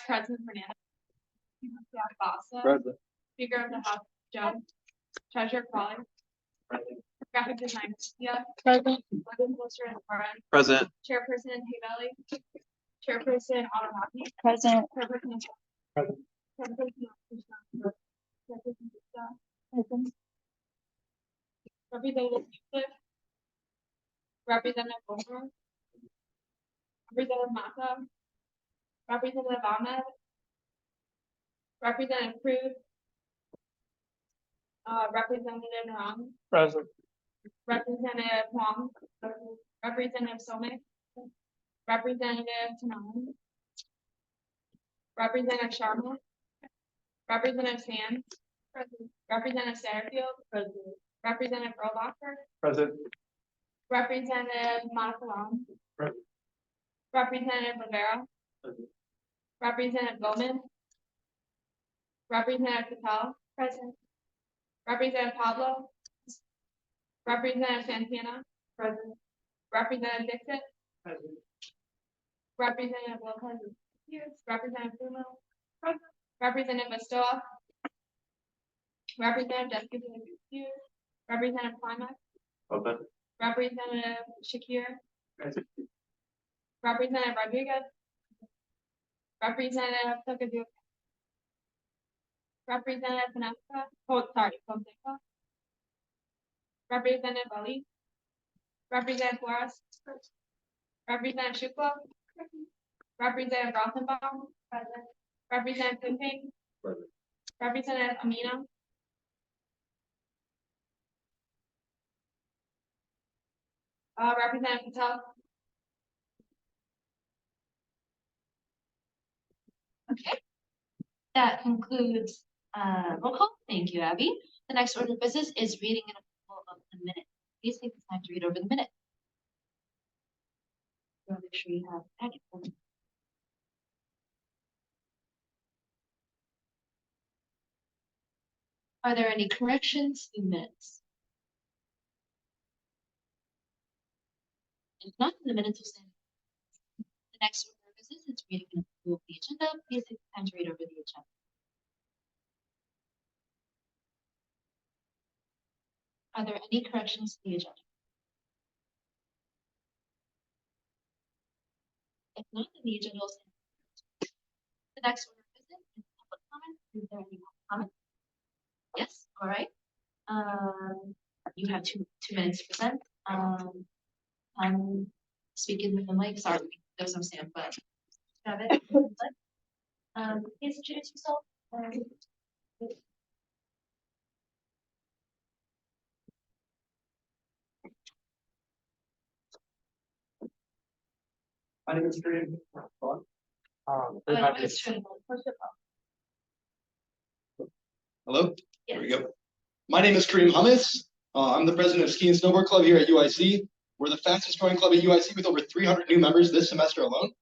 President Fernandez. Bassa. Present. Speaker of the House, Jones. Treasurer Crawley. Present. Graphic designer, yeah. Present. Weapons Lister and Warren. Present. Chairperson Hayveli. Chairperson Alamaki. Present. Chairperson. Present. Chairperson. Present. Representative Euclid. Representative Boomer. Representative Mata. Representative Ahmed. Representative Cruz. Representative Narang. Present. Representative Huang. Representative Somik. Representative Tanan. Representative Sharma. Representative Sands. Representative Satterfield. Representative Erlacher. Present. Representative Montalam. Present. Representative Rivera. Present. Representative Bowman. Representative Patel. Present. Representative Pablo. Representative Santana. Present. Representative Dixon. Present. Representative Lopez. Yes. Representative Bruno. Present. Representative Estoa. Representative Jessica. Here. Representative Climax. Open. Representative Shakir. Present. Representative Rodriguez. Representative Tokajuk. Representative Panessa. Fonseca. Representative Ali. Representative Flores. Representative Shukla. Representative Rothenbaum. Representative Pimping. Present. Representative Amina. Representative Patel. Okay. That concludes roll call. Thank you, Abby. The next order of business is reading and approval of the minute. Please take the time to read over the minute. So make sure you have a packet for me. Are there any corrections to minutes? If not, the minutes will stand. The next order of business is reading and approval of the agenda. Please take the time to read over the agenda. Are there any corrections to the agenda? If not, then the agenda will stand. The next order of business is public comment. Is there any comment? Yes, all right. You have two minutes to present. I'm speaking with the mic. Sorry, there's no sound, but have it. Please introduce yourself. My name is Kareem. Hello? There we go. My name is Kareem Hummus. I'm the president of Ski and Snowboard Club here at UIC. We're the fastest growing club at UIC with over 300 new members this semester alone.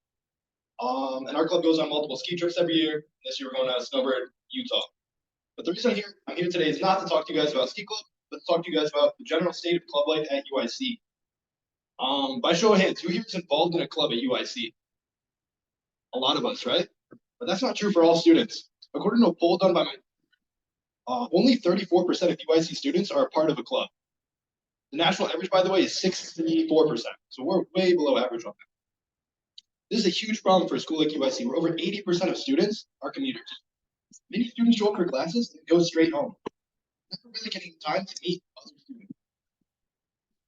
And our club goes on multiple ski trips every year. This year we're going to Snowbird, Utah. But the reason I'm here today is not to talk to you guys about ski club, but to talk to you guys about the general state of club life at UIC. By show of hands, who here is involved in a club at UIC? A lot of us, right? But that's not true for all students. According to a poll done by only 34% of UIC students are a part of a club. The national average, by the way, is 64%. So we're way below average on that. This is a huge problem for a school like UIC, where over 80% of students are commuters. Many students show up for classes and go straight home, never really getting time to meet other students.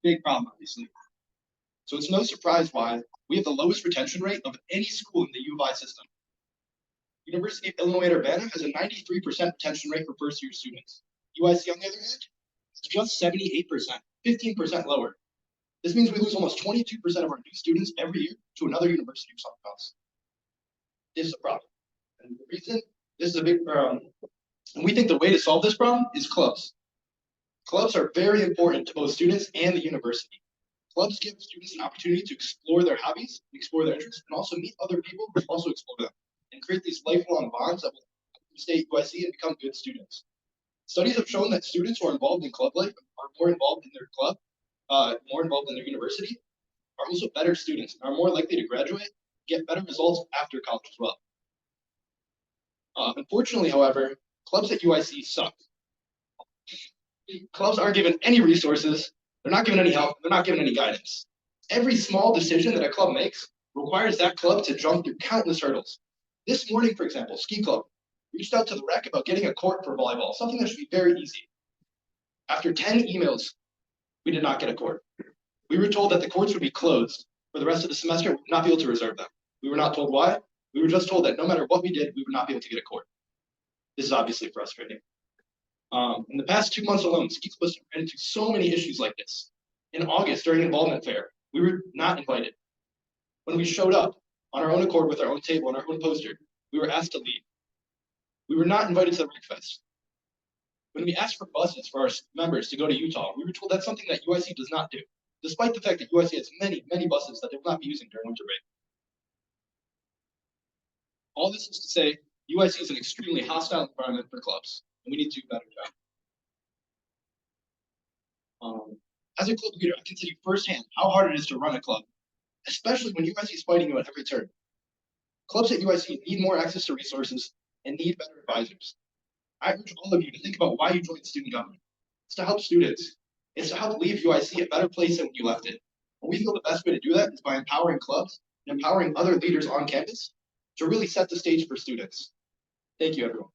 Big problem, obviously. So it's no surprise why we have the lowest retention rate of any school in the U of I system. University of Illinois at Urbana has a 93% retention rate for first-year students. UIC, on the other hand, is just 78%, 15% lower. This means we lose almost 22% of our new students every year to another university or something else. This is a problem. And the reason this is a big problem, and we think the way to solve this problem is clubs. Clubs are very important to both students and the university. Clubs give students an opportunity to explore their hobbies, explore their interests, and also meet other people who also explore them, and create these lifelong bonds that will stay at UIC and become good students. Studies have shown that students who are involved in club life are more involved in their club, more involved in their university, are also better students, and are more likely to graduate, get better results after college as well. Unfortunately, however, clubs at UIC suck. Clubs aren't given any resources, they're not given any help, they're not given any guidance. Every small decision that a club makes requires that club to jump through countless hurdles. This morning, for example, ski club reached out to the rec about getting a court for volleyball, something that should be very easy. After 10 emails, we did not get a court. We were told that the courts would be closed for the rest of the semester, we would not be able to reserve them. We were not told why. We were just told that no matter what we did, we would not be able to get a court. This is obviously frustrating. In the past 2 months alone, ski clubs ran into so many issues like this. In August, during involvement fair, we were not invited. When we showed up on our own accord with our own table and our own poster, we were asked to leave. We were not invited to the Rec Fest. When we asked for buses for our members to go to Utah, we were told that's something that UIC does not do, despite the fact that UIC has many, many buses that they will not be using during winter break. All this is to say, UIC is an extremely hostile environment for clubs, and we need to do a better job. As a club leader, I can tell you firsthand how hard it is to run a club, especially when UIC is fighting you at every turn. Clubs at UIC need more access to resources and need better advisors. I urge all of you to think about why you joined student government. It's to help students. It's to help leave UIC a better place than when you left it. And we feel the best way to do that is by empowering clubs and empowering other leaders on campus to really set the stage for students. Thank you, everyone.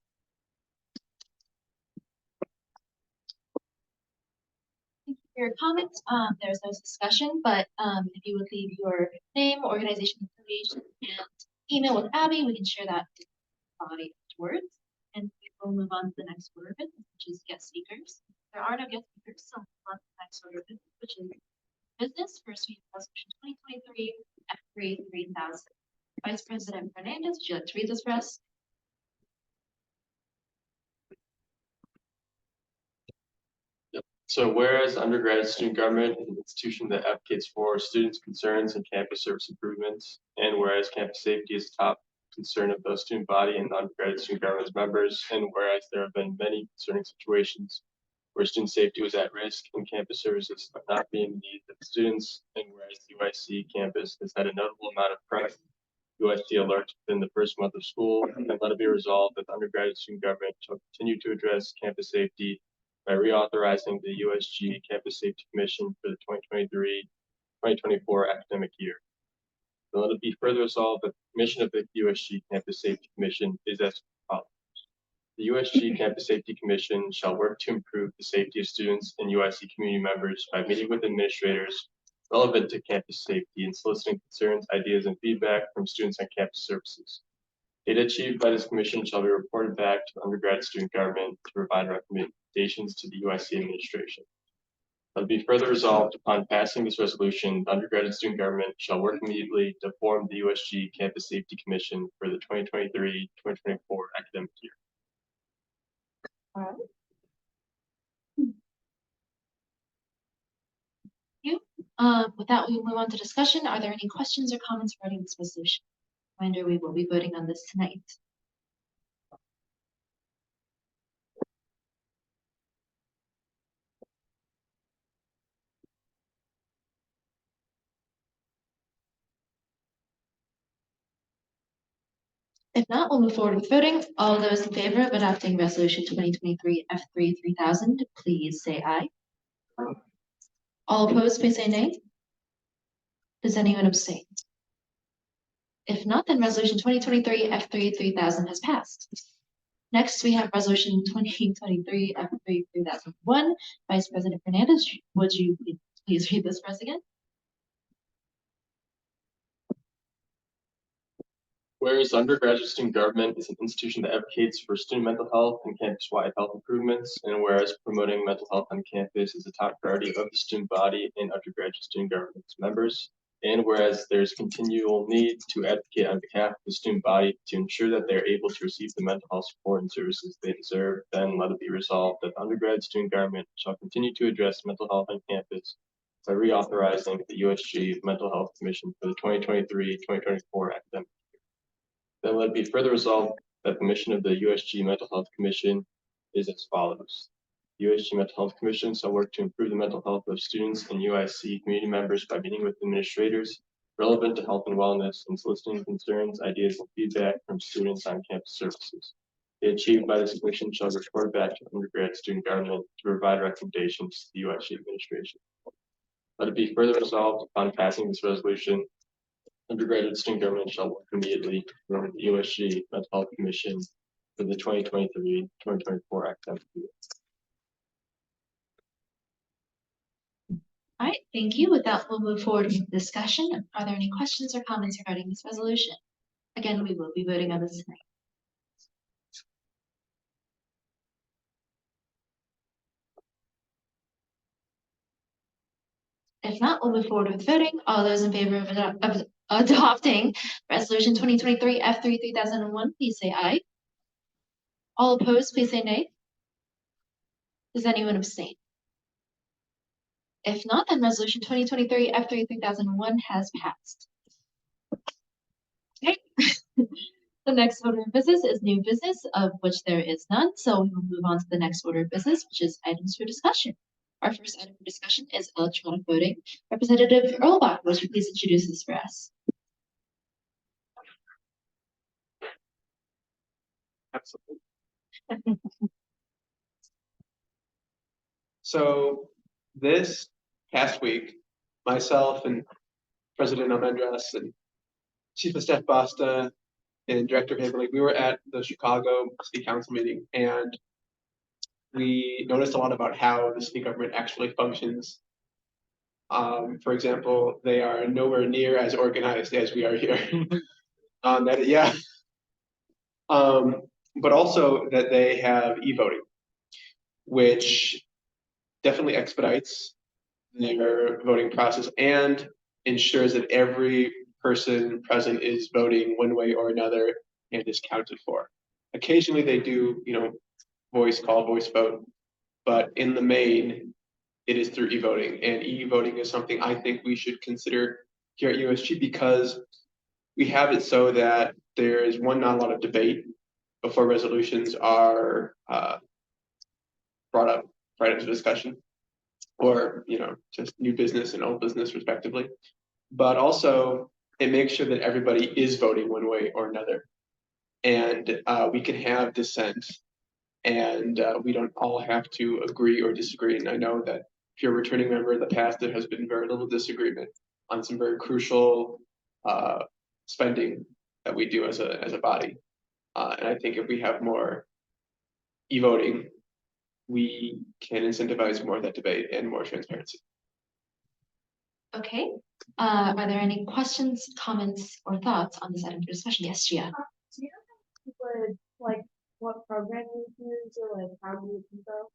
Thank you for your comments. There's no discussion, but if you would leave your name, organization information, and email with Abby, we can share that with the body afterwards. And we will move on to the next order of business, which is guest speakers. There are no guest speakers, so we'll move on to the next order of business, which is business. First, we have resolution 2023 F3 3000. Vice President Fernandez, would you like to read this for us? So whereas undergraduate student government is an institution that advocates for students' concerns and campus service improvements, and whereas campus safety is a top concern of the student body and undergraduate student government's members, and whereas there have been many concerning situations where student safety was at risk and campus services have not been needed of the students, and whereas the UIC campus has had a notable amount of press USD alerts within the first month of school, and let it be resolved that the undergraduate student government shall continue to address campus safety by reauthorizing the USG Campus Safety Commission for the 2023-2024 academic year. And let it be further resolved that the mission of the USG Campus Safety Commission is as follows. The USG Campus Safety Commission shall work to improve the safety of students and UIC community members by meeting with administrators relevant to campus safety and soliciting concerns, ideas, and feedback from students on campus services. Data achieved by this commission shall be reported back to undergrad student government to provide recommendations to the UIC administration. Let it be further resolved upon passing this resolution, the undergraduate student government shall work immediately to form the USG Campus Safety Commission for the 2023-2024 academic year. All right. Thank you. With that, we will move on to discussion. Are there any questions or comments regarding this resolution? Reminder, we will be voting on this tonight. If not, we'll move forward with voting. All those in favor of adopting resolution 2023 F3 3000, please say aye. All opposed, please say nay. Does anyone abstain? If not, then resolution 2023 F3 3000 has passed. Next, we have resolution 2023 F3 3001. Vice President Fernandez, would you please read this for us again? Whereas undergraduate student government is an institution that advocates for student mental health and campus-wide health improvements, and whereas promoting mental health on campus is a top priority of the student body and undergraduate student government's members, and whereas there's continual need to advocate on behalf of the student body to ensure that they're able to receive the mental health support and services they deserve, then let it be resolved that the undergrad student government shall continue to address mental health on campus by reauthorizing the USG Mental Health Commission for the 2023-2024 academic. Then let it be further resolved that the mission of the USG Mental Health Commission is as follows. The USG Mental Health Commission shall work to improve the mental health of students and UIC community members by meeting with administrators relevant to health and wellness and soliciting concerns, ideas, and feedback from students on campus services. achieved by this commission shall report back to undergrad student government to provide recommendations to the USG administration. Let it be further resolved upon passing this resolution, undergraduate student government shall work immediately with the USG Mental Health Commission for the 2023-2024 academic year. All right, thank you. With that, we'll move forward with discussion. Are there any questions or comments regarding this resolution? Again, we will be voting on this tonight. If not, we'll move forward with voting. All those in favor of adopting Resolution 2023 F3 3001, please say aye. All opposed, please say nay. Does anyone abstain? If not, then Resolution 2023 F3 3001 has passed. Okay. The next order of business is new business, of which there is none. So we will move on to the next order of business, which is items for discussion. Our first item for discussion is electronic voting. Representative Earlbach, would you please introduce this for us? Absolutely. So this past week, myself and President Almendras and Chief of Staff Basta and Director Haverly, we were at the Chicago City Council meeting, and we noticed a lot about how the city government actually functions. For example, they are nowhere near as organized as we are here. But also that they have e-voting, which definitely expedites their voting process and ensures that every person present is voting one way or another and is counted for. Occasionally they do, voice call, voice vote, but in the main, it is through e-voting. And e-voting is something I think we should consider here at USG because we have it so that there is not a lot of debate before resolutions are brought up for items of discussion, or just new business and old business respectively. But also it makes sure that everybody is voting one way or another, and we can have dissent, and we don't all have to agree or disagree. And I know that if you're a returning member in the past, there has been very little disagreement on some very crucial spending that we do as a body. And I think if we have more e-voting, we can incentivize more of that debate and more transparency. Okay. Are there any questions, comments, or thoughts on this item for discussion? Yes, Gia. Do you know if like what program you use or like how do you do so?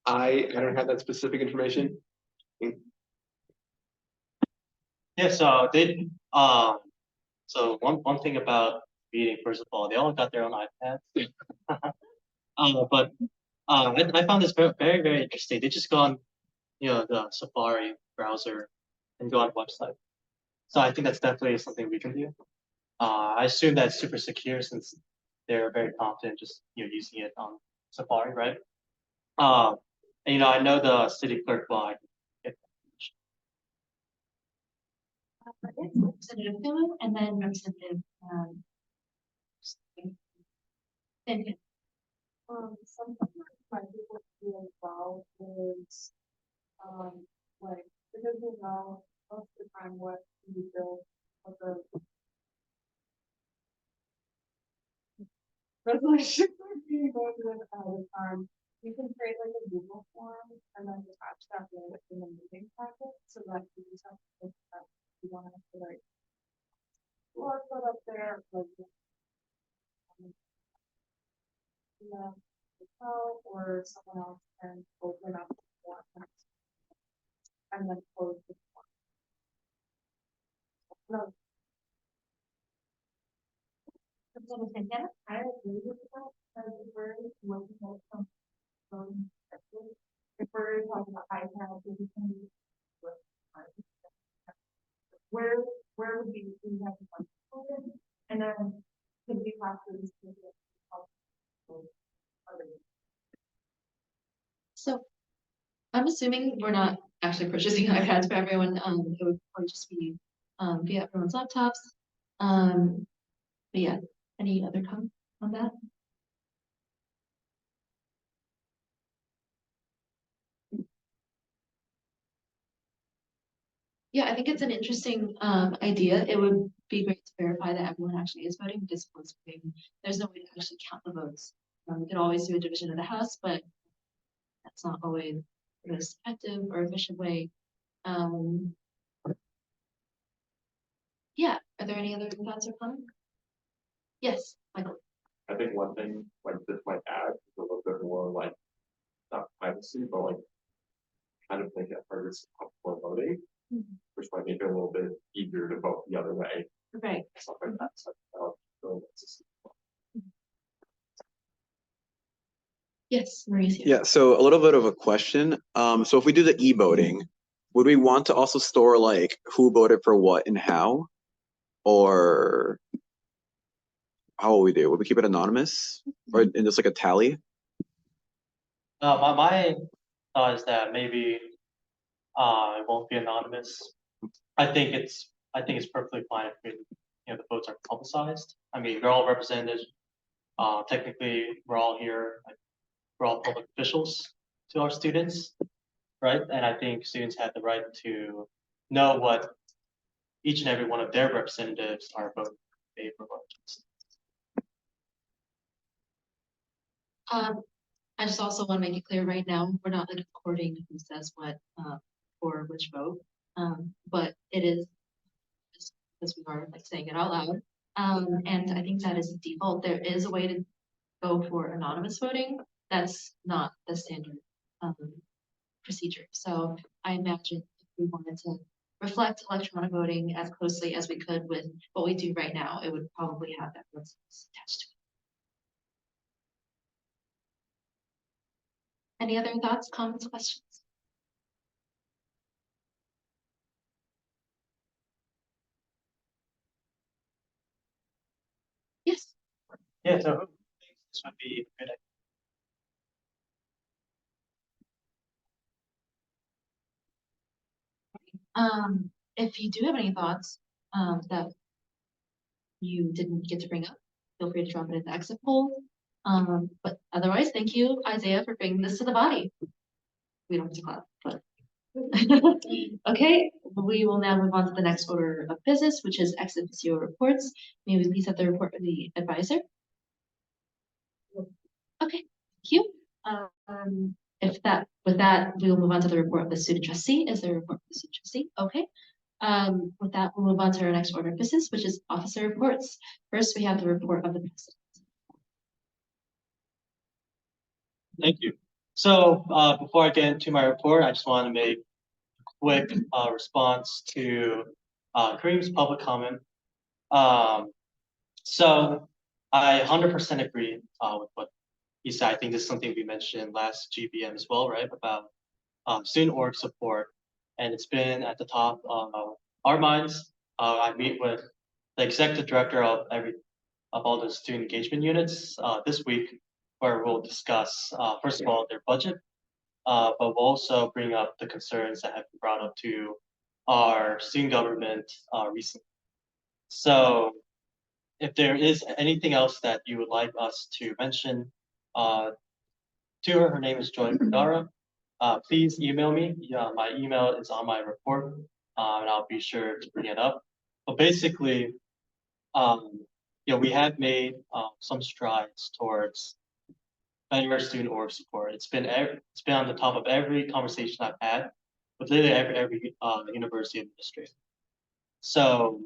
I don't have that specific information. Yeah, so so one thing about meeting, first of all, they all got their own iPads. But I found this very, very interesting. They just go on, the Safari browser and go on website. So I think that's definitely something we can do. I assume that's super secure since they're very confident just using it on Safari, right? And I know the city clerk will get Representative Philo, and then Representative Sometimes my people feel involved is like because most of the time what you build of the resolution being voted at the time, you can create like a Google form and then attach that in the meeting packet so that you just have to think that you don't have to like put up there like or someone else can open up the form and then close the form. No. I agree with that, because if we're looking at some if we're talking about iPads, we can use where would we have to and then could we possibly So I'm assuming we're not actually purchasing iPads for everyone. It would probably just be via everyone's laptops. But yeah, any other comments on that? Yeah, I think it's an interesting idea. It would be great to verify that everyone actually is voting because once voting, there's no way to actually count the votes. We could always do a division of the House, but that's not always the most effective or efficient way. Yeah, are there any other thoughts or comments? Yes, Michael. I think one thing like this might add is a little bit more like not privacy, but like kind of make it harder for voting, which might make it a little bit easier to vote the other way, Right. stuff like that. So really nice to see. Yes, Mauricio. Yeah, so a little bit of a question. So if we do the e-voting, would we want to also store like who voted for what and how? Or how will we do? Would we keep it anonymous or in just like a tally? My thought is that maybe it won't be anonymous. I think it's perfectly fine if the votes are publicized. I mean, they're all represented. Technically, we're all here. Like, we're all public officials to our students, right? And I think students have the right to know what each and every one of their representatives are voting in favor or against. I just also want to make it clear right now, we're not like recording who says what for which vote. But it is just because we are like saying it out loud. And I think that is the default. There is a way to go for anonymous voting. That's not the standard procedure. So I imagine if we wanted to reflect electronic voting as closely as we could with what we do right now, it would probably have that process attached to it. Any other thoughts, comments, questions? Yes. Yeah, so who thinks this would be a good idea? If you do have any thoughts that you didn't get to bring up, feel free to drop it in the exit poll. But otherwise, thank you, Isaiah, for bringing this to the body. We don't have to clap, but. Okay, we will now move on to the next order of business, which is ex officio reports. May we please have the report of the advisor? Okay, thank you. With that, we will move on to the report of the student trustee. Is there a report of the student trustee? Okay. With that, we'll move on to our next order of business, which is officer reports. First, we have the report of the president. Thank you. So before I get into my report, I just want to make a quick response to Kareem's public comment. So I 100% agree with what he said. I think this is something we mentioned last GBM as well, right? About student org support, and it's been at the top of our minds. I meet with the executive director of all the student engagement units this week, where we'll discuss first of all their budget, but we'll also bring up the concerns that have been brought up to our student government recently. So if there is anything else that you would like us to mention to her, her name is Joy Vergara. Please email me. My email is on my report, and I'll be sure to bring it up. But basically, we have made some strides towards better student org support. It's been on the top of every conversation I've had with literally every university administrator. So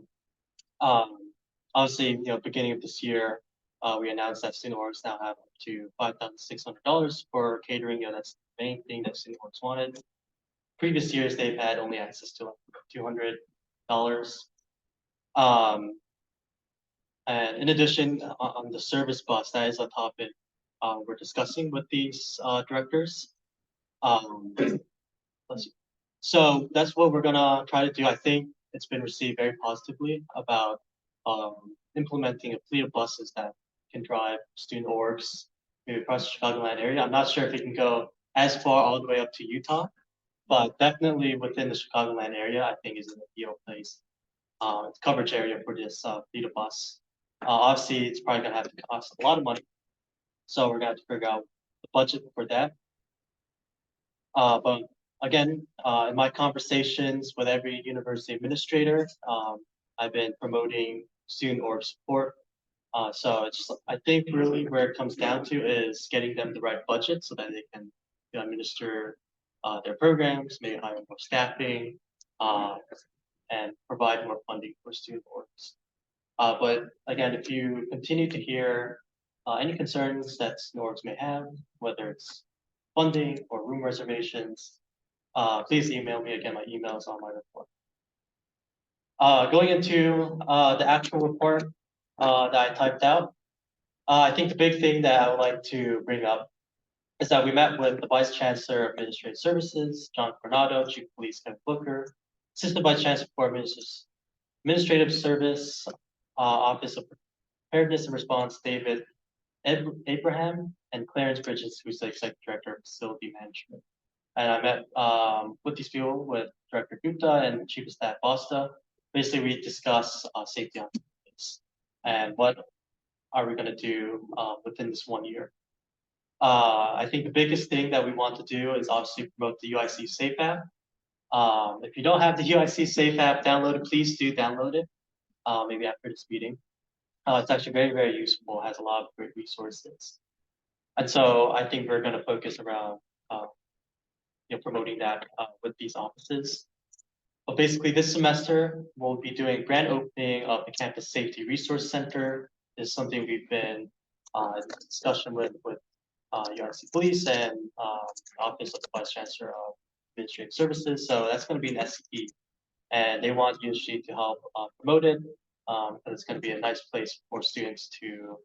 obviously, beginning of this year, we announced that student orgs now have up to $5,600 for catering. That's the main thing that student orgs wanted. Previous years, they've had only access to $200. And in addition, on the service bus, that is a topic we're discussing with these directors. Let's see. So that's what we're gonna try to do. I think it's been received very positively about implementing a fleet of buses that can drive student orgs maybe across the Chicagoland area. I'm not sure if it can go as far all the way up to Utah, but definitely within the Chicagoland area, I think is an ideal place, coverage area for this fleet of bus. Obviously, it's probably gonna have to cost a lot of money. So we're gonna have to figure out the budget for that. But again, in my conversations with every university administrator, I've been promoting student org support. So it's, I think really where it comes down to is getting them the right budget so that they can, you know, administer their programs, maybe hire more staffing, and provide more funding for student orgs. But again, if you continue to hear any concerns that student orgs may have, whether it's funding or room reservations, please email me. Again, my email is on my report. Going into the actual report that I typed out, I think the big thing that I would like to bring up is that we met with the Vice Chancellor of Administrative Services, John Coronado, Chief of Police Kevin Booker, Assistant Vice Chancellor for Administrative Service, Office of Preparedness and Response, David Abraham, and Clarence Bridges, who's the Executive Director of Facility Management. And I met with these people, with Director Gupta and Chief of Staff Basta. Basically, we discuss safety on campus and what are we going to do within this 1 year. I think the biggest thing that we want to do is obviously promote the UIC Safe app. If you don't have the UIC Safe app downloaded, please do download it, maybe after this meeting. It's actually very, very useful, has a lot of great resources. And so I think we're going to focus around promoting that with these offices. But basically this semester, we'll be doing grand opening of the Campus Safety Resource Center. This is something we've been in discussion with UIC Police and Office of the Vice Chancellor of Administrative Services. So that's going to be an SCE. And they want USG to help promote it because it's going to be a nice place for students to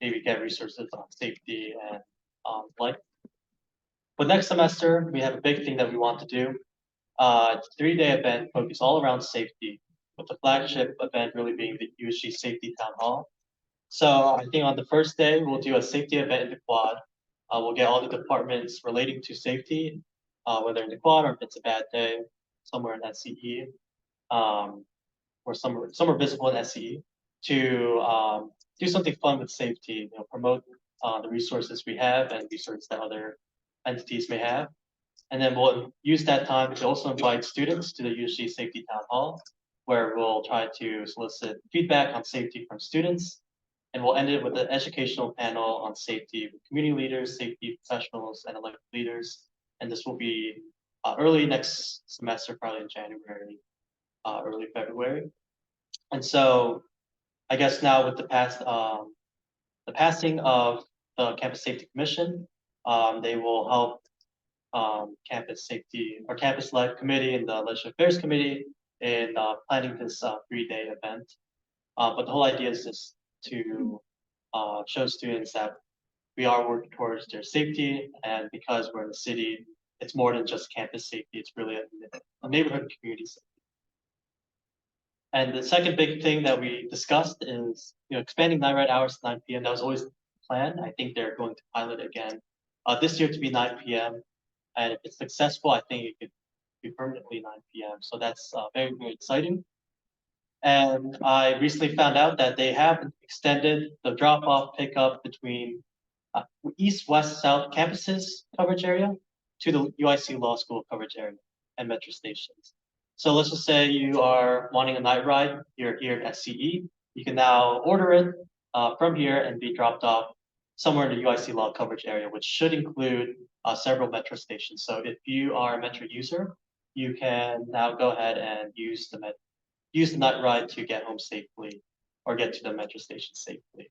maybe get resources on safety and like. But next semester, we have a big thing that we want to do. It's a 3-day event focused all around safety, with the flagship event really being the USG Safety Town Hall. So I think on the first day, we'll do a safety event in the quad. We'll get all the departments relating to safety, whether in the quad or if it's a bad day, somewhere in SCE, or somewhere visible in SCE, to do something fun with safety, promote the resources we have and resources that other entities may have. And then we'll use that time to also invite students to the USG Safety Town Hall, where we'll try to solicit feedback on safety from students. And we'll end it with an educational panel on safety with community leaders, safety professionals, and elected leaders. And this will be early next semester, probably in January, early February. And so I guess now with the passing of the Campus Safety Commission, they will help campus safety or campus life committee and the legislative affairs committee in planning this 3-day event. But the whole idea is just to show students that we are working towards their safety, and because we're in the city, it's more than just campus safety, it's really a neighborhood community safety. And the second big thing that we discussed is expanding night ride hours to 9 p.m. That was always the plan. I think they're going to pilot again this year to be 9 p.m. And if it's successful, I think it could be permanently 9 p.m. So that's very, very exciting. And I recently found out that they have extended the drop-off pickup between east, west, south campuses coverage area to the UIC Law School coverage area and metro stations. So let's just say you are wanting a night ride, you're here at SCE, you can now order it from here and be dropped off somewhere in the UIC Law coverage area, which should include several metro stations. So if you are a metro user, you can now go ahead and use the night ride to get home safely or get to the metro station safely.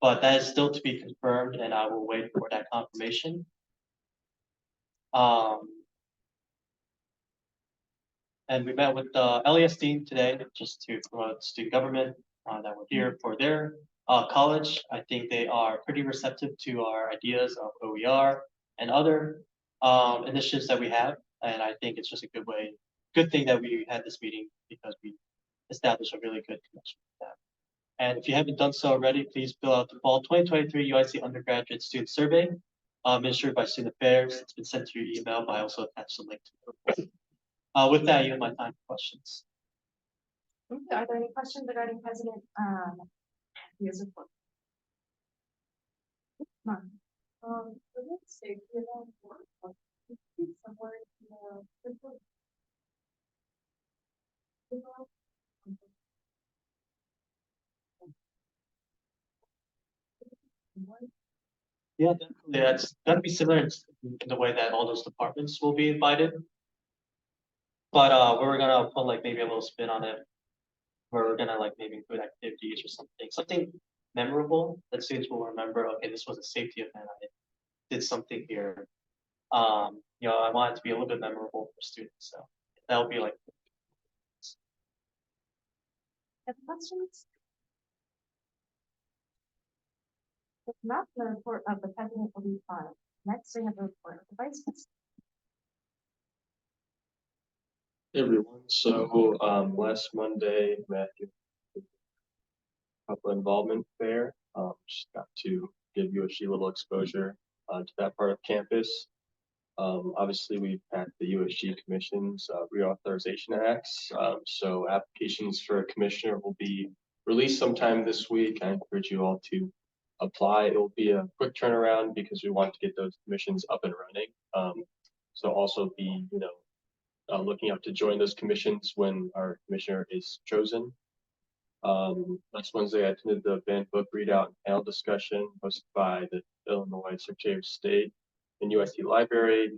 But that is still to be confirmed, and I will wait for that confirmation. And we met with the LES team today just to promote student government that were here for their college. I think they are pretty receptive to our ideas of OER and other initiatives that we have. And I think it's just a good thing that we had this meeting because we established a really good connection with them. And if you haven't done so already, please fill out the fall 2023 UIC undergraduate student survey administered by Student Affairs. It's been sent to your email, but I also attached a link to the report. With that, you have my time for questions. Are there any questions regarding President He is important. None. For the safety of our work, somewhere, Yeah, definitely. That's gonna be similar in the way that all those departments will be invited. But we're gonna put like maybe a little spin on it, where we're gonna like maybe include activities or something memorable that students will remember. Okay, this was a safety event. I did something here. I want it to be a little bit memorable for students. So that would be like. have questions? If not, the report of the president will be filed. Next, we have the report of the vice president. Hey, everyone, so last Monday, Matthew, couple involvement fair, just got to give USG a little exposure to that part of campus. Obviously, we've had the USG Commission's reauthorization acts, so applications for a commissioner will be released sometime this week. I encourage you all to apply. It will be a quick turnaround because we want to get those commissions up and running. So also be, looking up to join those commissions when our commissioner is chosen. Last Wednesday, I attended the banned book readout and panel discussion hosted by the Illinois Secretary of State and USC Library.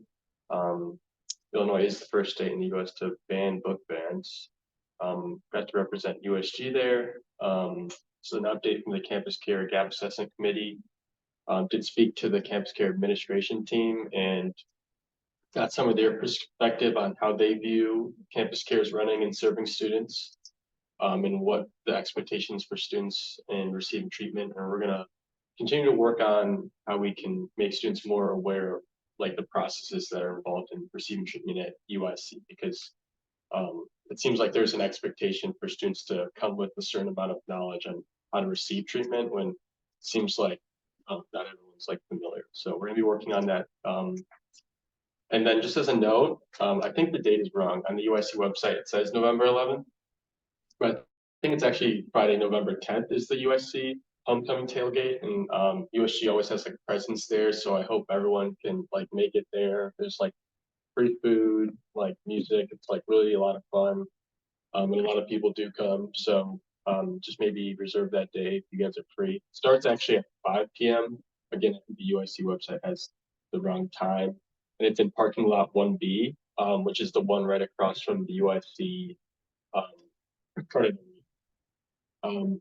Illinois is the first state in the U.S. to ban book bans. Got to represent USG there. So an update from the Campus Care Gap Assessment Committee. Did speak to the Campus Care Administration team and got some of their perspective on how they view Campus Care's running and serving students, and what the expectations for students in receiving treatment. And we're gonna continue to work on how we can make students more aware of like the processes that are involved in receiving treatment at USC, because it seems like there's an expectation for students to come with a certain amount of knowledge on how to receive treatment when it seems like not everyone's like familiar. So we're gonna be working on that. And then just as a note, I think the date is wrong. On the USC website, it says November 11th, but I think it's actually Friday, November 10th is the USC homecoming tailgate, and USG always has like a presence there. So I hope everyone can like make it there. There's like free food, like music. It's like really a lot of fun. And a lot of people do come. So just maybe reserve that day if you guys are free. Starts actually at 5 p.m. Again, I think the USC website has the wrong time. And it's in parking lot 1B, which is the one right across from the USC credit. And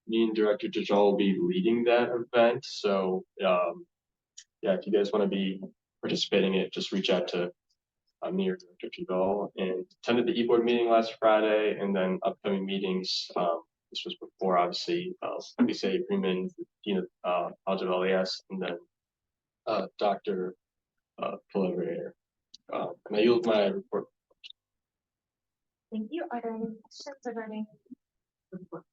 me and Director Dajal will be leading that event. So yeah, if you guys want to be participating in it, just reach out to me or Director Dajal. And attended the e-board meeting last Friday, and then upcoming meetings. This was before, obviously, MBCA agreement, Dean of College of LAS, and then Dr. Collaborator. And I yield my report. Thank you. Are there any questions regarding the report?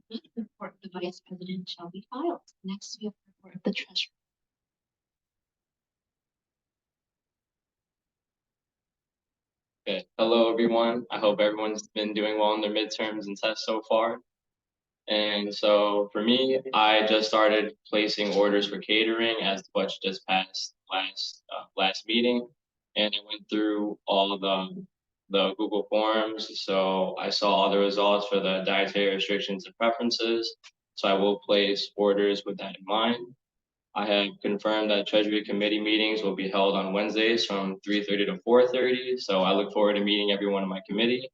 The report of the vice president shall be filed. Next, we have the report of the treasurer. Okay, hello everyone. I hope everyone's been doing well in their midterms and tests so far. And so for me, I just started placing orders for catering as the budget just passed last meeting, and I went through all of the Google Forms. So I saw all the results for the dietary restrictions and preferences. So I will place orders with that in mind. I have confirmed that Treasury Committee meetings will be held on Wednesdays from 3:30 to 4:30. So I look forward to meeting everyone in my committee.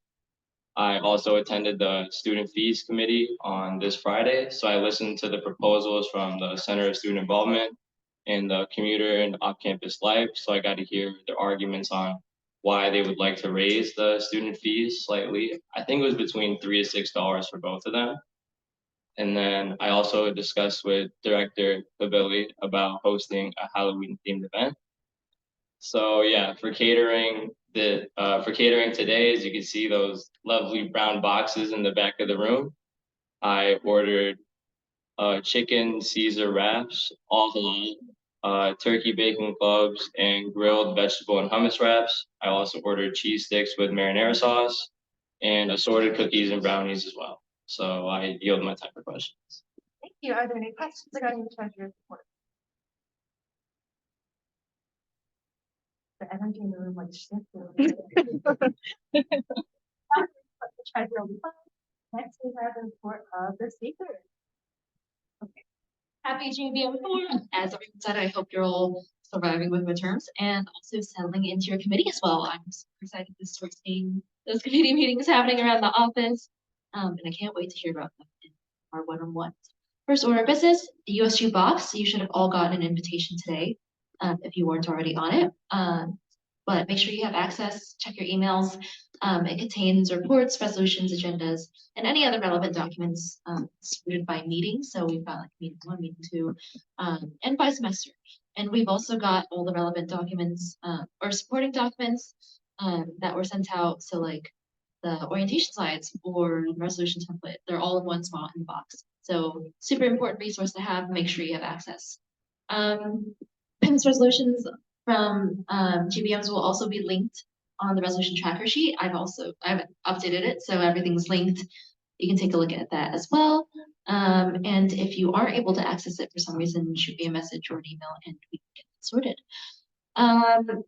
I also attended the Student Fees Committee on this Friday. So I listened to the proposals from the Center of Student Involvement and the Commuter and Off-Campus Life. So I got to hear their arguments on why they would like to raise the student fees slightly. I think it was between $3 to $6 for both of them. And then I also discussed with Director Pabilli about hosting a Halloween themed event. So yeah, for catering today, as you can see those lovely brown boxes in the back of the room, I ordered chicken Caesar wraps, all halal, turkey bacon clubs, and grilled vegetable and hummus wraps. I also ordered cheese sticks with marinara sauce and assorted cookies and brownies as well. So I yield my time for questions. Thank you. Are there any questions regarding the treasurer's report? The energy in the room like shifted. The treasurer will be fine. Next, we have the report of the speaker. Happy GBM4. As everyone said, I hope you're all surviving with midterms and also settling into your committee as well. I'm super excited to start seeing those committee meetings happening around the office. And I can't wait to hear about them in our one-on-one. First order of business, the USG box. You should have all gotten an invitation today if you weren't already on it. But make sure you have access, check your emails. It contains reports, resolutions, agendas, and any other relevant documents sorted by meeting. So we've got like meeting 1, meeting 2, and by semester. And we've also got all the relevant documents or supporting documents that were sent out. So like the orientation slides or the resolution template, they're all in one spot in the box. So super important resource to have, make sure you have access. Payments resolutions from GBMs will also be linked on the resolution tracker sheet. I've updated it, so everything's linked. You can take a look at that as well. And if you aren't able to access it for some reason, shoot me a message or an email and we can get it sorted.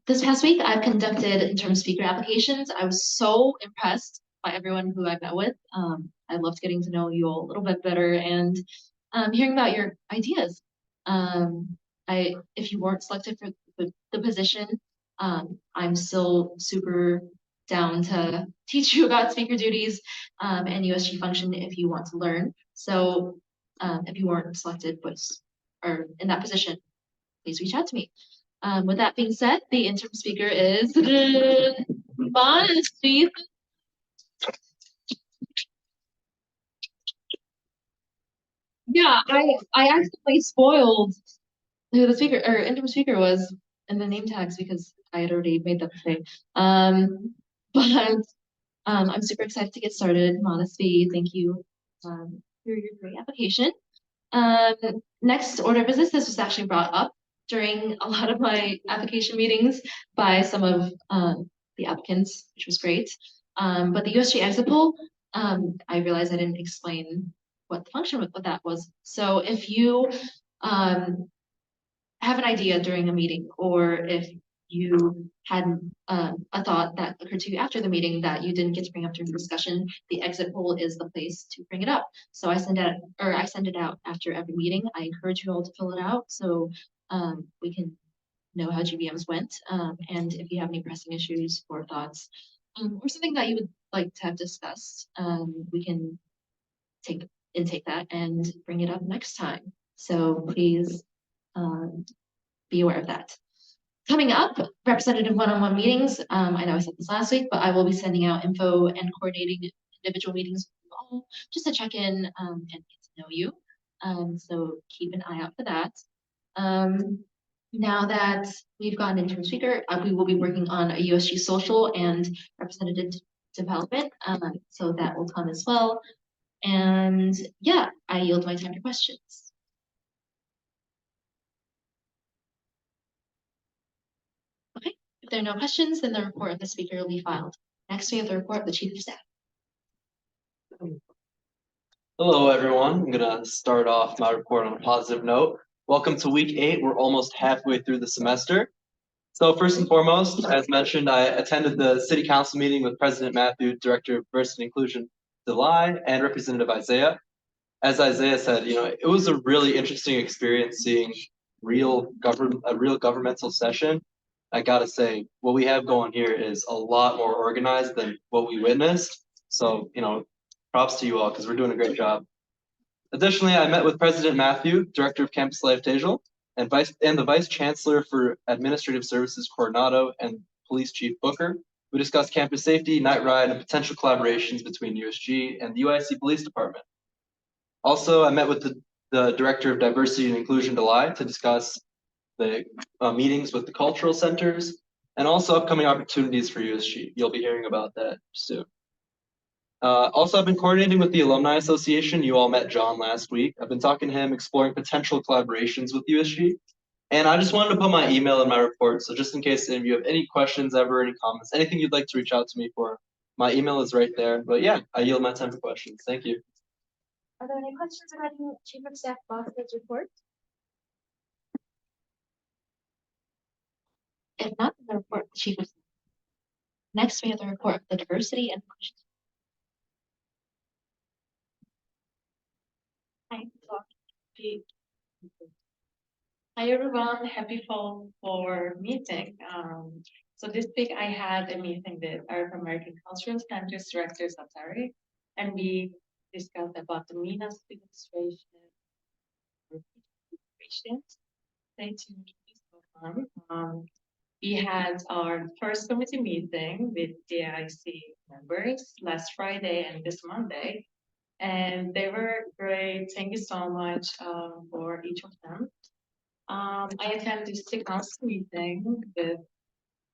This past week, I've conducted interim speaker applications. I was so impressed by everyone who I met with. I loved getting to know you all a little bit better and hearing about your ideas. If you weren't selected for the position, I'm still super down to teach you about speaker duties and USG function if you want to learn. So if you weren't selected or in that position, please reach out to me. With that being said, the interim speaker is Steve. Yeah, I accidentally spoiled who the speaker or interim speaker was in the name tags because I had already made that mistake. But I'm super excited to get started. Modesty, thank you for your great application. Next order of business, this was actually brought up during a lot of my application meetings by some of the applicants, which was great. But the USG exit poll, I realized I didn't explain what the function with what that was. So if you have an idea during a meeting, or if you had a thought that occurred to you after the meeting that you didn't get to bring up during the discussion, the exit poll is the place to bring it up. So I send it out after every meeting. I encourage you all to fill it out so we can know how GBMs went. And if you have any pressing issues or thoughts, or something that you would like to have discussed, we can take that and bring it up next time. So please be aware of that. Coming up, representative one-on-one meetings. I know I said this last week, but I will be sending out info and coordinating individual meetings with you all just to check in and get to know you. So keep an eye out for that. Now that we've gotten into a speaker, we will be working on a USG social and representative development. So that will come as well. And yeah, I yield my time to questions. Okay, if there are no questions, then the report of the speaker will be filed. Next, we have the report of the Chief of Staff. Hello, everyone. I'm gonna start off my report on a positive note. Welcome to week 8. We're almost halfway through the semester. So first and foremost, as mentioned, I attended the City Council meeting with President Matthew, Director of Diversity and Inclusion, Delai, and Representative Isaiah. As Isaiah said, it was a really interesting experience seeing a real governmental session. I gotta say, what we have going here is a lot more organized than what we witnessed. So, props to you all because we're doing a great job. Additionally, I met with President Matthew, Director of Campus Life Tejal, and the Vice Chancellor for Administrative Services Coronado and Police Chief Booker. We discussed campus safety, night ride, and potential collaborations between USG and the UIC Police Department. Also, I met with the Director of Diversity and Inclusion, Delai, to discuss the meetings with the cultural centers and also upcoming opportunities for USG. You'll be hearing about that soon. Also, I've been coordinating with the Alumni Association. You all met John last week. I've been talking to him, exploring potential collaborations with USG. And I just wanted to put my email in my report, so just in case if you have any questions ever, any comments, anything you'd like to reach out to me for, my email is right there. But yeah, I yield my time for questions. Thank you. Are there any questions regarding Chief of Staff Boston's report? If not, the report of the Chief of Staff. Next, we have the report of the diversity and inclusion. Hi everyone, happy fall for meeting. So this week I had a meeting with Arab American Cultural Centers Director Satari, and we discussed about the MENA administration. Stay tuned, please go on. We had our first committee meeting with DIC members last Friday and this Monday, and they were great. Thank you so much for each of them. I attended the City Council meeting with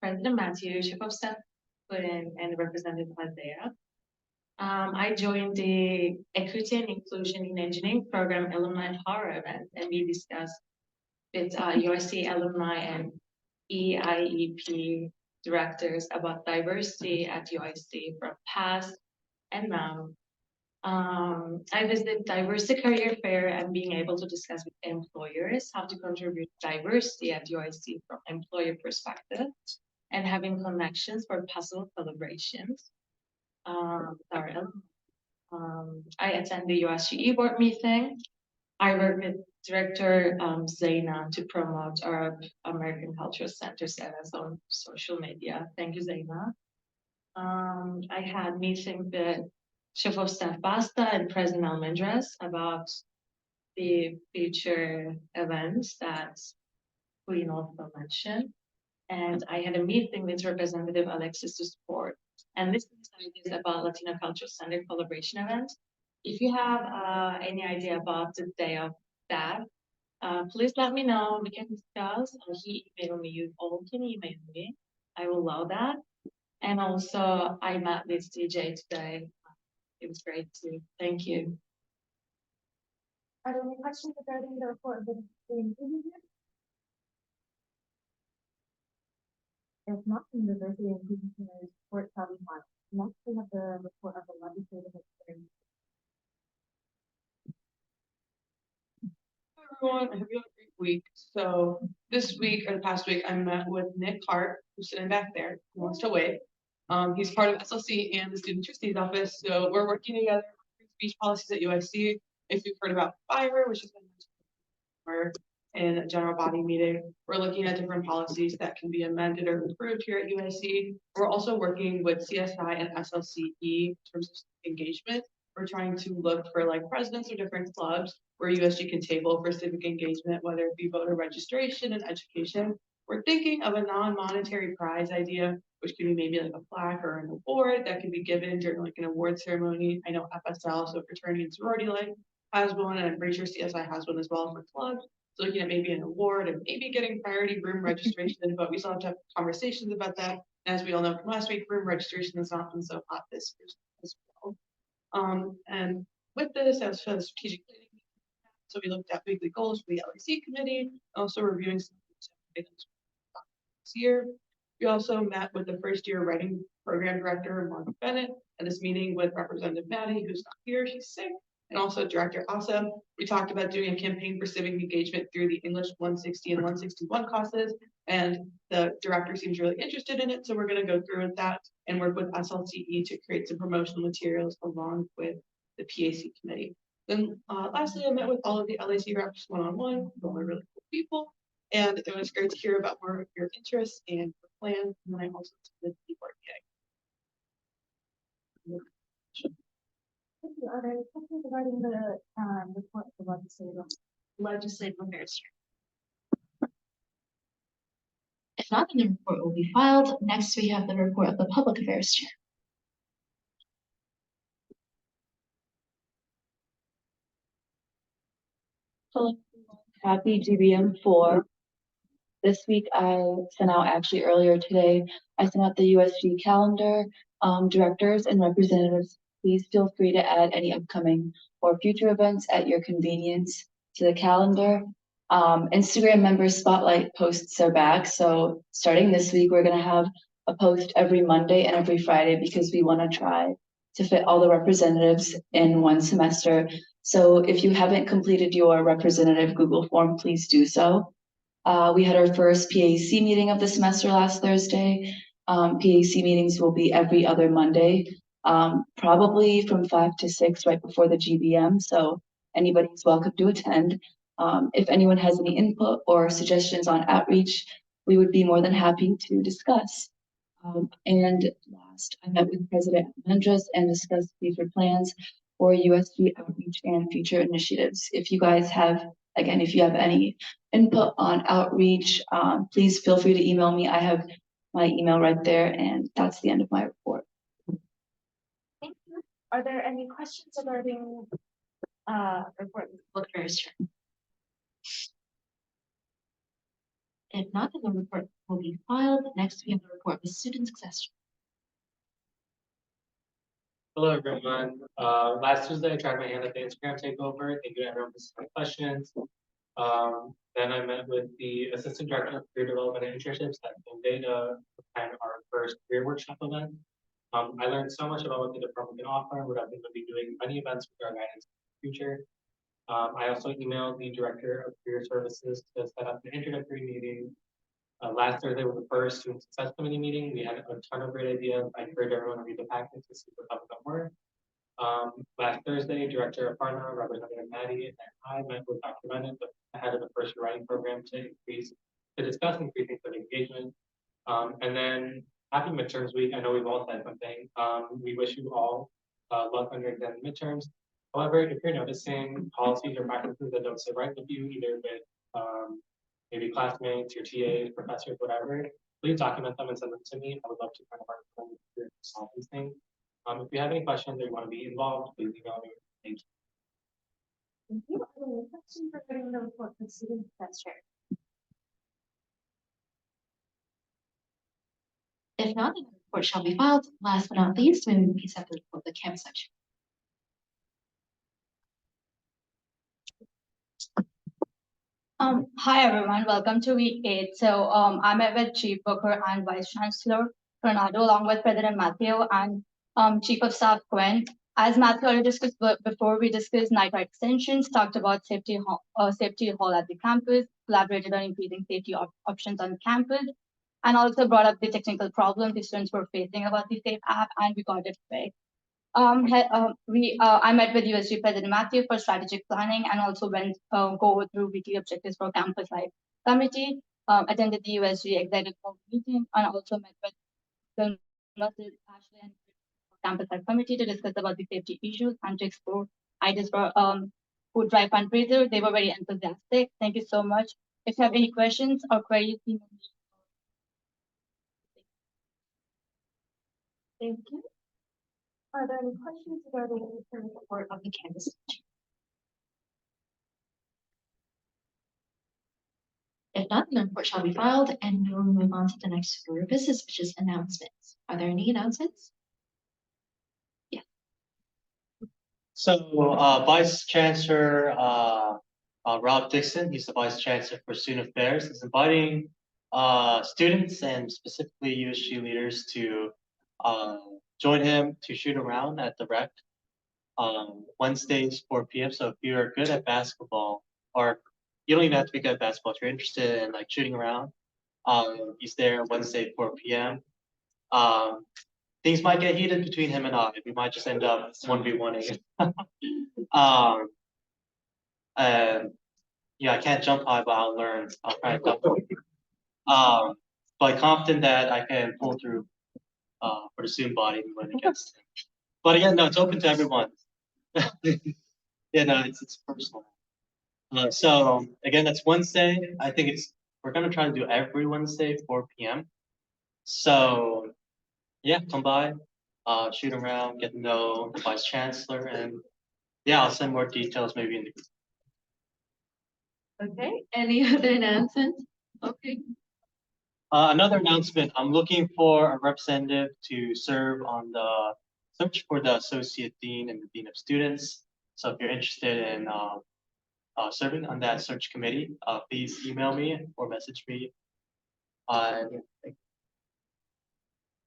President Matthew, Chief of Staff Putin, and Representative Isaiah. I joined the Equity and Inclusion in Engineering Program Alumni Horror event, and we discussed with USC alumni and EIEP directors about diversity at UIC from past and now. I visited Diversity Career Fair and being able to discuss with employers how to contribute diversity at UIC from employer perspective and having connections for possible collaborations. I attend the USG board meeting. I work with Director Zaina to promote Arab American Cultural Centers events on social media. Thank you, Zaina. I had meeting with Chief of Staff Basta and President Almendras about the future events that Queen also mentioned. And I had a meeting with Representative Alexis to support. And this is about Latino Cultural Center collaboration event. If you have any idea about the day of that, please let me know. We can discuss. He emailed me. You all can email me. I will love that. And also, I met with DJ today. It was great too. Thank you. Are there any questions regarding the report of the inclusion? If not, then the diversity and inclusion committee's report shall be filed. Next, we have the report of the legislative experience. Hi everyone, I hope you had a great week. So this week or the past week, I met with Nick Hart, who's sitting back there, who wants to wait. He's part of SLC and the Student Trustees Office. So we're working together on free speech policies at UIC. If you've heard about FIRE, which has been mentioned in a general body meeting, we're looking at different policies that can be amended or improved here at UIC. We're also working with CSI and SLCE in terms of engagement. We're trying to look for like presidents of different clubs where USG can table for civic engagement, whether it be voter registration and education. We're thinking of a non-monetary prize idea, which could be maybe like a plaque or an award that could be given during like an award ceremony. I know FSL, so Fraternity and Sorority Life, has one, and I'm pretty sure CSI has one as well for clubs. So looking at maybe an award and maybe getting priority room registration, but we still have to have conversations about that. And as we all know from last week, room registration has not been so hot this year as well. And with this, as for the strategic planning, so we looked at weekly goals for the LEC committee, also reviewing some items this year. We also met with the first year writing program director, Mark Bennett, at this meeting with Representative Maddie, who's not here, she's sick, and also Director Asa. We talked about doing a campaign for civic engagement through the English 160 and 161 classes, and the director seems really interested in it, so we're going to go through with that and work with SLCE to create some promotional materials along with the PAC committee. Then lastly, I met with all of the LAC reps one-on-one, who are really cool people, and it was great to hear about more of your interests and your plans, and then I also attended the board meeting. Thank you. Are there any questions regarding the report of the Legislative affairs. If not, then the report will be filed. Next, we have the report of the public affairs chair. Hello, happy GBM 4. This week I sent out, actually earlier today, I sent out the USG calendar. Directors and representatives, please feel free to add any upcoming or future events at your convenience to the calendar. Instagram member spotlight posts are back. So starting this week, we're gonna have a post every Monday and every Friday because we want to try to fit all the representatives in one semester. So if you haven't completed your representative Google form, please do so. We had our first PAC meeting of the semester last Thursday. PAC meetings will be every other Monday, probably from 5 to 6 right before the GBM. So anybody's welcome to attend. If anyone has any input or suggestions on outreach, we would be more than happy to discuss. And last, I met with President Mendres and discussed future plans for USG outreach and future initiatives. If you guys have, again, if you have any input on outreach, please feel free to email me. I have my email right there, and that's the end of my report. Thank you. Are there any questions regarding report book register? If not, then the report will be filed. Next, we have the report of student success. Hello, everyone. Last Tuesday, I tried my hand at the Instagram takeover. Thank you, everyone, for some questions. Then I met with the Assistant Director of Career Development and Internships that same day to plan our first career workshop event. I learned so much about what the department can offer, and what I've been going to be doing many events with our guidance in the future. I also emailed the Director of Career Services to set up an introductory meeting. Last Thursday was the first Student Success Committee meeting. We had a ton of great ideas. I encourage everyone to read the packet to see what some of them were. Last Thursday, Director of Partner, Representative Maddie, and I met with Dr. Bennett, the head of the first writing program, to discuss increasing student engagement. And then happy midterms week. I know we've all said something. We wish you all luck on your exam midterms. However, if you're noticing policies or practices that don't sit right with you, either with maybe classmates, your TAs, professors, whatever, please document them and send them to me. I would love to kind of work with them to solve these things. If you have any questions or you want to be involved, please email me. Thank you. Thank you. Are there any questions regarding the report of student success share? If not, then the report shall be filed. Last but not least, we will be accepted the report of the campus section. Hi everyone, welcome to week 8. So I met with Chief Booker and Vice Chancellor Tornado along with President Matthew and Chief of Staff Quinn. As Matthew already discussed before, we discussed night extensions, talked about safety hall at the campus, collaborated on increasing safety options on campus, and also brought up the technical problem the students were facing about the Safe app, and we got it fixed. I met with USG President Matthew for strategic planning and also went go through weekly objectives for campus life committee, attended the USG executive meeting, and also met with the Ashley and campus life committee to discuss about the safety issues and to explore ideas for food drive fundraiser. They were very enthusiastic. Thank you so much. If you have any questions or queries, email me. Thank you. Are there any questions regarding the report of the campus? If not, the report shall be filed, and we will move on to the next order of business, which is announcements. Are there any announcements? Yeah. So Vice Chancellor Rob Dixon, he's the Vice Chancellor for Student Affairs, is inviting students and specifically USG leaders to join him to shoot around at the rec Wednesdays 4 p.m. So if you're good at basketball, or you don't even have to be good at basketball, if you're interested in like shooting around, he's there Wednesday 4 p.m. Things might get heated between him and I. We might just end up 1v1ing. And yeah, I can't jump high, but I'll learn. I'll try to jump. But confident that I can pull through for the student body when it gets. But again, no, it's open to everyone. Yeah, no, it's personal. So again, that's Wednesday. I think we're gonna try to do every Wednesday 4 p.m. So yeah, come by, shoot around, get to know the Vice Chancellor, and yeah, I'll send more details maybe in the group. Okay, any other announcements? Okay. Another announcement, I'm looking for a representative to serve on the search for the Associate Dean and the Dean of Students. So if you're interested in serving on that search committee. Please email me or message me.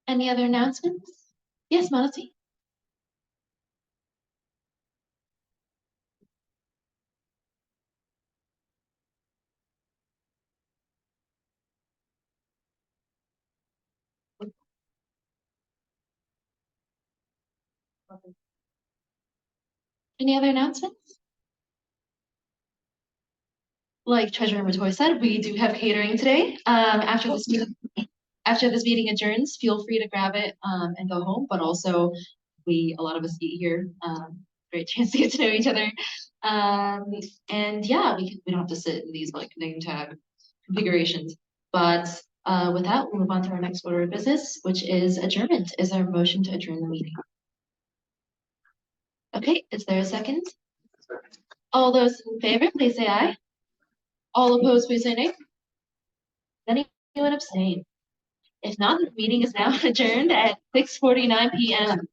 Any other announcements? Yes, Melody. Any other announcements? Like Treasurer Matoy said, we do have catering today. After this meeting adjourns, feel free to grab it and go home. But also, a lot of us eat here. Great chance to get to know each other. And yeah, we don't have to sit in these like name tag configurations. But with that, we'll move on to our next order of business, which is adjournment. Is there a motion to adjourn the meeting? Okay, is there a second? All those in favor, please say aye. All opposed, please say nay. Anyone abstain? If not, the meeting is now adjourned at 6:49 p.m.